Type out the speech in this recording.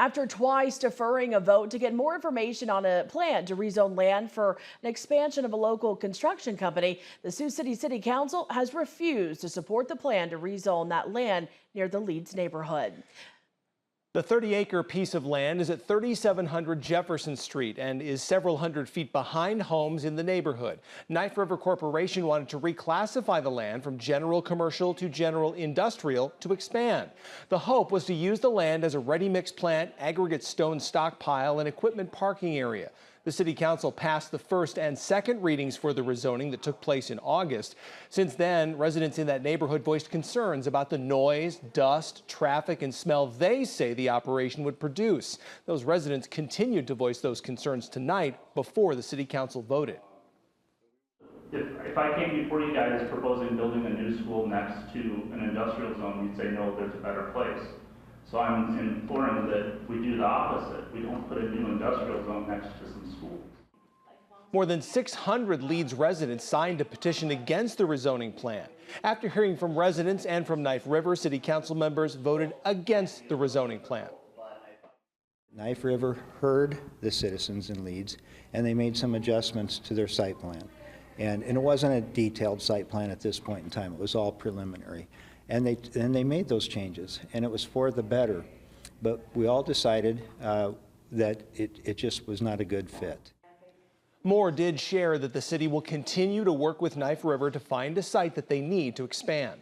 after twice deferring a vote to get more information on a plan to rezone land for an expansion of a local construction company. The Sioux City City Council has refused to support the plan to rezone that land near the Leeds neighborhood. The 30-acre piece of land is at 3700 Jefferson Street and is several hundred feet behind homes in the neighborhood. Knife River Corporation wanted to reclassify the land from general commercial to general industrial to expand. The hope was to use the land as a ready-mix plant, aggregate stone stockpile, and equipment parking area. The City Council passed the first and second readings for the rezoning that took place in August. Since then, residents in that neighborhood voiced concerns about the noise, dust, traffic, and smell they say the operation would produce. Those residents continued to voice those concerns tonight before the City Council voted. If I came before you guys proposing building a new school next to an industrial zone, you'd say, no, there's a better place. So I'm imploring that we do the opposite. We don't put a new industrial zone next to some schools. More than 600 Leeds residents signed a petition against the rezoning plan. After hearing from residents and from Knife River, City Council members voted against the rezoning plan. Knife River heard the citizens in Leeds, and they made some adjustments to their site plan. And it wasn't a detailed site plan at this point in time. It was all preliminary. And they made those changes, and it was for the better. But we all decided that it just was not a good fit. Moore did share that the city will continue to work with Knife River to find a site that they need to expand.